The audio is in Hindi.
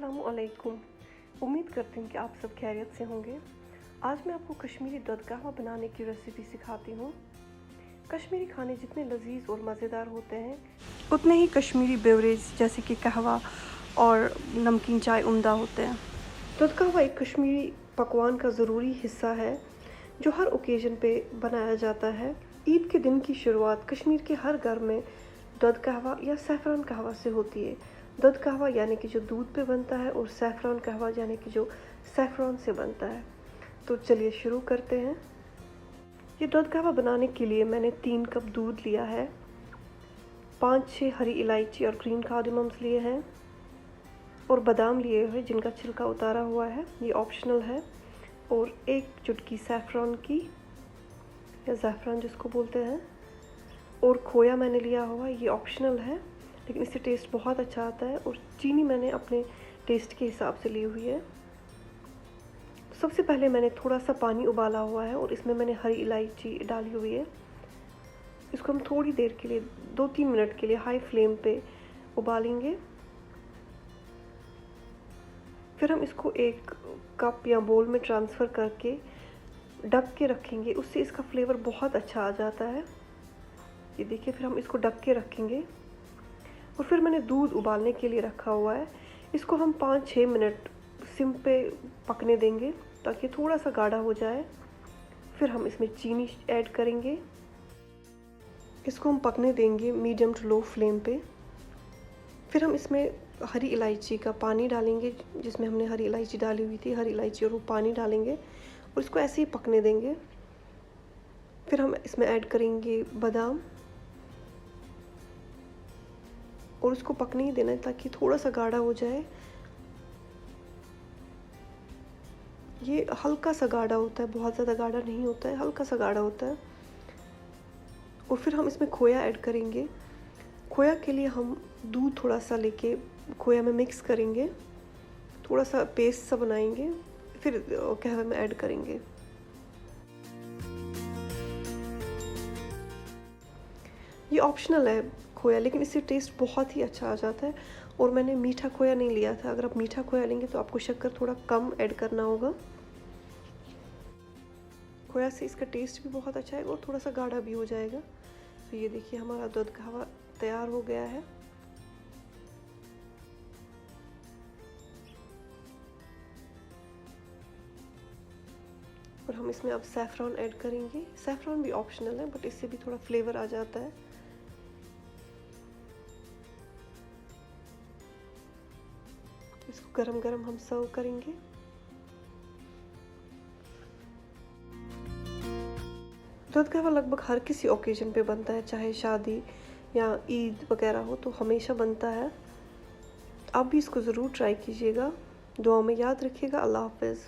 अस्सलामुअलैकुम। उम्मीद करती हूँ कि आप सब खैरियत से होंगे। आज मैं आपको कश्मीरी दूध कहवा बनाने की रेसिपी सिखाती हूँ। कश्मीरी खाने जितने लजीज और मज़ेदार होते हैं उतने ही कश्मीरी बेवरेज जैसे कि कहवा और नमकीन चाय उम्दा होते हैं। दूध कहवा एक कश्मीरी पकवान का ज़रूरी हिस्सा है जो हर ओकेजन पे बनाया जाता है। ईद के दिन की शुरुआत कश्मीर के हर घर में दूध कहवा या सैफ़रान कहवा से होती है। दूध कहवा यानी कि जो दूध पे बनता है और सैफ़रान कहवा यानी कि जो सैफ़रान से बनता है। तो चलिए शुरू करते हैं। ये दूध कहवा बनाने के लिए मैंने 3 कप दूध लिया है, 5-6 हरी इलायची और ग्रीन कार्डमम्स लिए हैं और बादाम लिए हुए जिनका छिलका उतारा हुआ है, ये ऑप्शनल है, और 1 चुटकी सैफ़रान की या ज़ैफ़रान जिसको बोलते हैं, और खोया मैंने लिया हुआ, ये ऑप्शनल है लेकिन इससे टेस्ट बहुत अच्छा आता है, और चीनी मैंने अपने टेस्ट के हिसाब से ली हुई है। सबसे पहले मैंने थोड़ा सा पानी उबाला हुआ है और इसमें मैंने हरी इलायची डाली हुई है। इसको हम थोड़ी देर के लिए 2-3 मिनट के लिए हाई फ्लेम पे उबालेंगे। फिर हम इसको एक कप या बोल में ट्रांसफ़र करके ढक के रखेंगे, उससे इसका फ्लेवर बहुत अच्छा आ जाता है। ये देखिए, फिर हम इसको ढक के रखेंगे और फिर मैंने दूध उबालने के लिए रखा हुआ है। इसको हम 5-6 मिनट सिम पे पकने देंगे ताकि थोड़ा सा गाढ़ा हो जाए। फिर हम इसमें चीनी ऐड करेंगे। इसको हम पकने देंगे मीडियम टू लो फ्लेम पे। फिर हम इसमें हरी इलायची का पानी डालेंगे, जिसमें हमने हरी इलायची डाली हुई थी, हरी इलायची और वो पानी डालेंगे और इसको ऐसे ही पकने देंगे। फिर हम इसमें ऐड करेंगे बादाम और उसको पकने ही देना है ताकि थोड़ा सा गाढ़ा हो जाए। ये हल्का सा गाढ़ा होता है, बहुत ज़्यादा गाढ़ा नहीं होता है, हल्का सा गाढ़ा होता है। और फिर हम इसमें खोया ऐड करेंगे। खोया के लिए हम दूध थोड़ा सा लेके खोया में मिक्स करेंगे, थोड़ा सा पेस्ट सा बनाएंगे, फिर कहवे में ऐड करेंगे। ये ऑप्शनल है खोया, लेकिन इससे टेस्ट बहुत ही अच्छा आ जाता है। और मैंने मीठा खोया नहीं लिया था। अगर आप मीठा खोया लेंगे तो आपको शक्कर थोड़ा कम ऐड करना होगा। खोया से इसका टेस्ट भी बहुत अच्छा है और थोड़ा सा गाढ़ा भी हो जाएगा। तो ये देखिए, हमारा दूध कहवा तैयार हो गया है। और हम इसमें अब सैफ़रान ऐड करेंगे। सैफ़रान भी ऑप्शनल है बट इससे भी थोड़ा फ्लेवर आ जाता है। इसको गरम गरम हम सर्व करेंगे। दूध कहवा लगभग हर किसी ओकेजन पे बनता है, चाहे शादी या ईद वगैरह हो तो हमेशा बनता है। आप भी इसको ज़रूर ट्राई कीजिएगा। दुआ में याद रखिएगा। अल्लाह हाफ़िज़।